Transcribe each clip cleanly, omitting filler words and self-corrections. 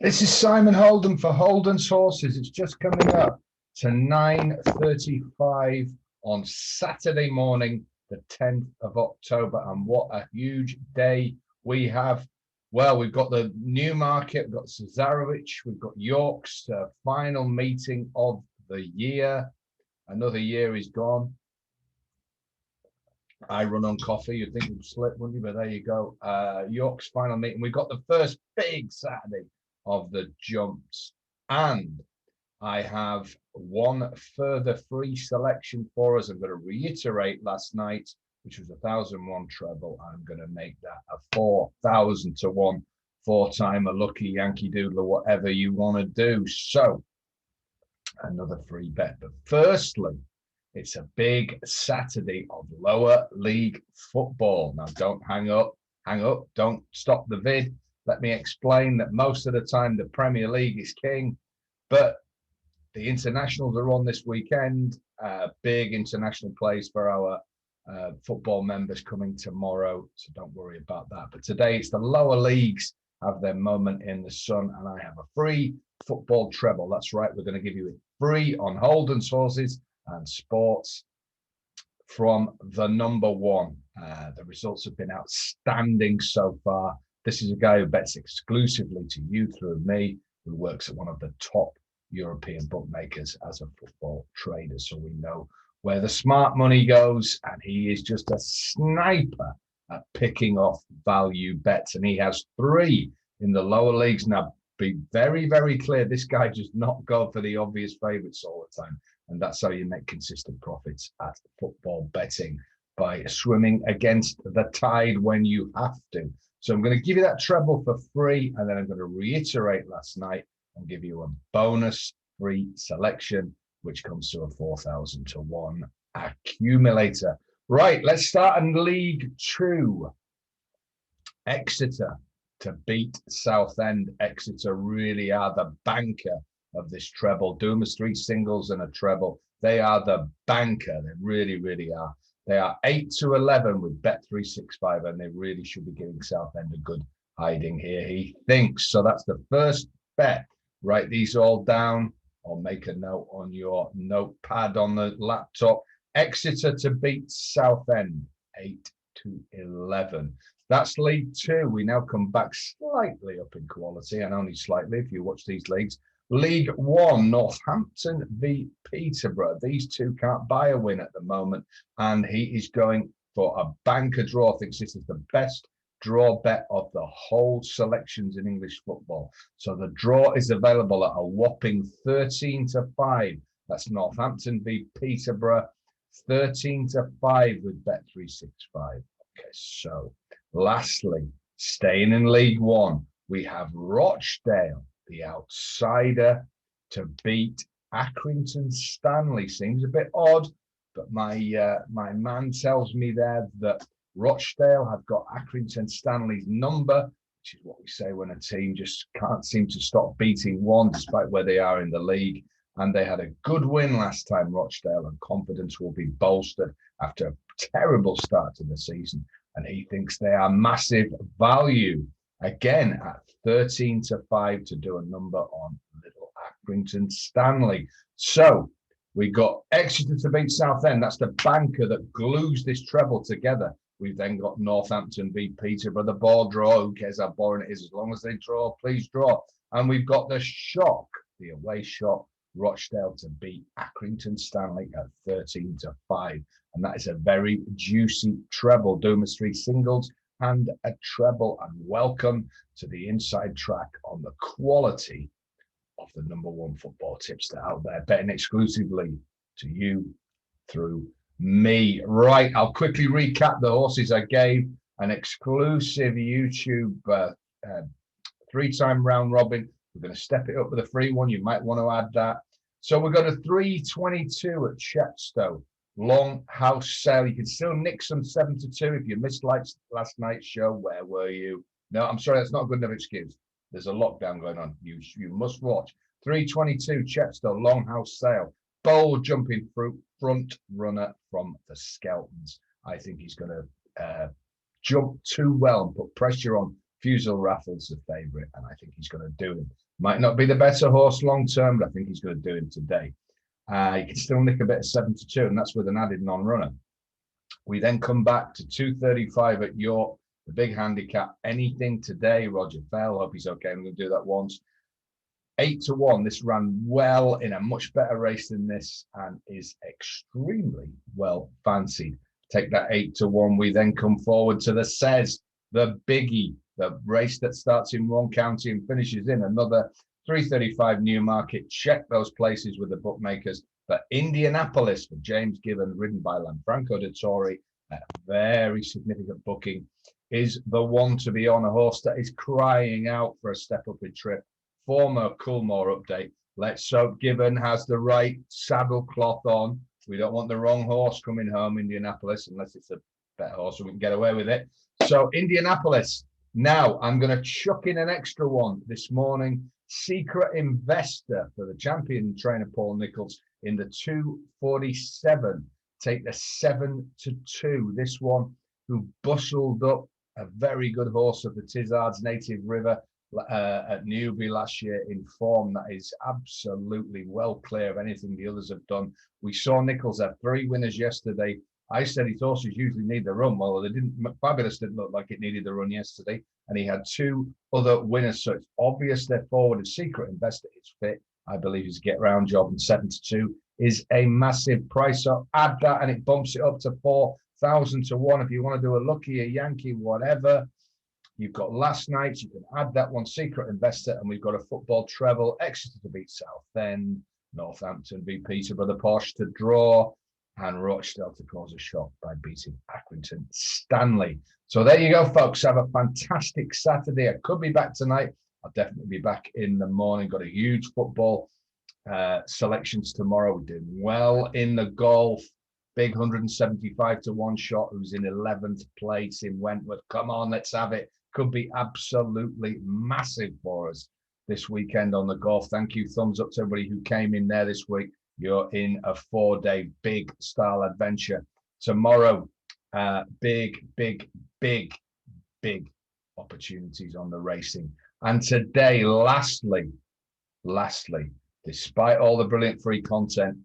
This is Simon Holden for Holden's Horses. It's just coming up to 9:35 on Saturday morning, the 10th of October. And what a huge day we have. Well, we've got the Newmarket, we've got Cesarewitch, we've got York's final meeting of the year. Another year is gone. I run on coffee. You'd think it would slip, wouldn't you? But there you go. York's final meeting. We've got the first big Saturday of the jumps, and I have one further free selection for us. I'm going to reiterate last night, which was 1,001 treble. I'm going to make that a 4,000 to 1 four-timer lucky Yankee Doodle or whatever you want to do. So another free bet. But firstly, it's a big Saturday of lower league football. Now, don't hang up, don't stop the vid. Let me explain that most of the time the Premier League is king, but the internationals are on this weekend. Big international plays for our football members coming tomorrow, so don't worry about that. But today it's the lower leagues have their moment in the sun, and I have a free football treble. That's right, we're going to give you it free on Holden's Horses and Sports from the number one. The results have been outstanding so far. This is a guy who bets exclusively to you through me, who works at one of the top European bookmakers as a football trader. So we know where the smart money goes, and he is just a sniper at picking off value bets. And he has 3 in the lower leagues. Now, be very, very clear, this guy does not go for the obvious favorites all the time. And that's how you make consistent profits at football betting, by swimming against the tide when you have to. So I'm going to give you that treble for free, and then I'm going to reiterate last night and give you a bonus free selection, which comes to a 4,000 to 1 accumulator. Right, let's start in League 2. Exeter to beat Southend. Exeter really are the banker of this treble. Doom is 3 singles and a treble. They are the banker. They really, really are. They are 8 to 11 with Bet365, and they really should be giving Southend a good hiding here, he thinks. So that's the first bet. Write these all down or make a note on your notepad on the laptop. Exeter to beat Southend, 8 to 11. That's League 2. We now come back slightly up in quality, and only slightly if you watch these leagues. League 1, Northampton v Peterborough. These two can't buy a win at the moment, and he is going for a banker draw. Thinks this is the best draw bet of the whole selections in English football. So the draw is available at a whopping 13 to 5. That's Northampton v Peterborough, 13 to 5 with Bet365. Okay, so lastly, staying in League 1, we have Rochdale, the outsider, to beat Accrington Stanley. Seems a bit odd, but my man tells me there that Rochdale have got Accrington Stanley's number, which is what we say when a team just can't seem to stop beating one despite where they are in the league. And they had a good win last time, Rochdale, and confidence will be bolstered after a terrible start to the season. And he thinks they are massive value. Again, at 13 to 5 to do a number on little Accrington Stanley. So we got Exeter to beat Southend. That's the banker that glues this treble together. We've then got Northampton v Peterborough, the ball draw. Who cares how boring it is? As long as they draw, please draw. And we've got the shock, the away shock, Rochdale to beat Accrington Stanley at 13 to 5. And that is a very juicy treble. Doom is 3 singles and a treble. And welcome to the inside track on the quality of the number one football tipster out there, betting exclusively to you through me. Right, I'll quickly recap the horses I gave. An exclusive YouTube 3-time round robin. We're going to step it up with a free one. You might want to add that. So we've got a 322 at Chepstow. Long house sale. You can still nick some 7 to 2 if you missed last night's show. Where were you? No, I'm sorry, that's not a good enough excuse. There's a lockdown going on. You must watch. 322 Chepstow, long house sale. Bold jumping front runner from the Skeltons. I think he's going to jump too well and put pressure on Fusel Raffles the favourite, and I think he's going to do him. Might not be the better horse long term, but I think he's going to do him today. You can still nick a bit of 7-2, and that's with an added non-runner. We then come back to 235 at York, the big handicap. Anything today, Roger Fell. Hope he's okay. I'm going to do that once. 8-1. This ran well in a much better race than this and is extremely well fancied. Take that 8-1. We then come forward to the Says, the biggie, the race that starts in one county and finishes in another. 335 Newmarket. Check those places with the bookmakers. But Indianapolis for James Gibbon, ridden by Lanfranco de Tori, a very significant booking, is the one to be on. A horse that is crying out for a step up in trip. Former Coolmore update. Let's hope Gibbon has the right saddle cloth on. We don't want the wrong horse coming home, Indianapolis, unless it's a better horse so we can get away with it. So Indianapolis. Now I'm going to chuck in an extra one this morning. Secret Investor for the champion trainer Paul Nicholls in the 247. Take the 7-2. This one who bustled up a very good horse of the Tizard's Native River at Newbury last year in form that is absolutely well clear of anything the others have done. We saw Nicholls have 3 winners yesterday. I said his horses usually need the run. Well, they didn't. Fabulous didn't look like it needed the run yesterday, and he had 2 other winners. So it's obvious they're forward. A Secret Investor is fit. I believe his get round job, and 7-2 is a massive price. So add that, and it bumps it up to 4,000 to 1. If you want to do a lucky, a Yankee, whatever. You've got last night. You can add that one, Secret Investor, and we've got a football treble. Exeter to beat Southend, Northampton beat Peterborough, the Posh to draw, and Rochdale to cause a shock by beating Accrington Stanley. So there you go, folks. Have a fantastic Saturday. I could be back tonight. I'll definitely be back in the morning. Got a huge football selections tomorrow. We're doing well in the golf. Big 175 to 1 shot who's in 11th place in Wentworth. Come on, let's have it. Could be absolutely massive for us this weekend on the golf. Thank you. Thumbs up to everybody who came in there this week. You're in a 4-day big style adventure. Tomorrow, big opportunities on the racing. And today, lastly, despite all the brilliant free content,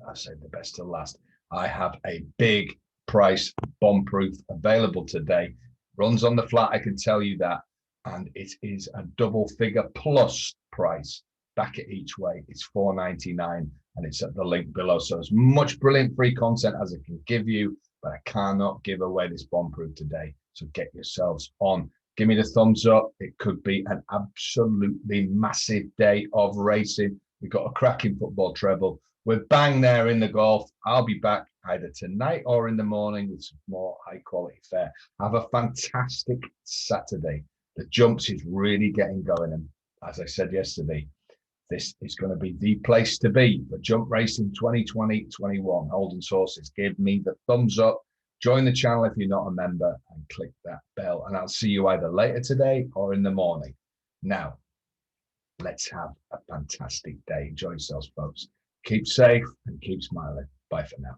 I saved the best to last. I have a big price Bombproof available today. Runs on the flat, I can tell you that. And it is a double figure plus price. Back at each way, it's $4.99, and it's at the link below. So as much brilliant free content as I can give you, but I cannot give away this Bombproof today. So get yourselves on. Give me the thumbs up. It could be an absolutely massive day of racing. We've got a cracking football treble. We're bang there in the golf. I'll be back either tonight or in the morning with some more high quality fare. Have a fantastic Saturday. The jumps is really getting going. And as I said yesterday, this is going to be the place to be for jump racing 2020-21. Holden's horses. Give me the thumbs up. Join the channel if you're not a member and click that bell. And I'll see you either later today or in the morning. Now, let's have a fantastic day. Enjoy yourselves, folks. Keep safe and keep smiling. Bye for now.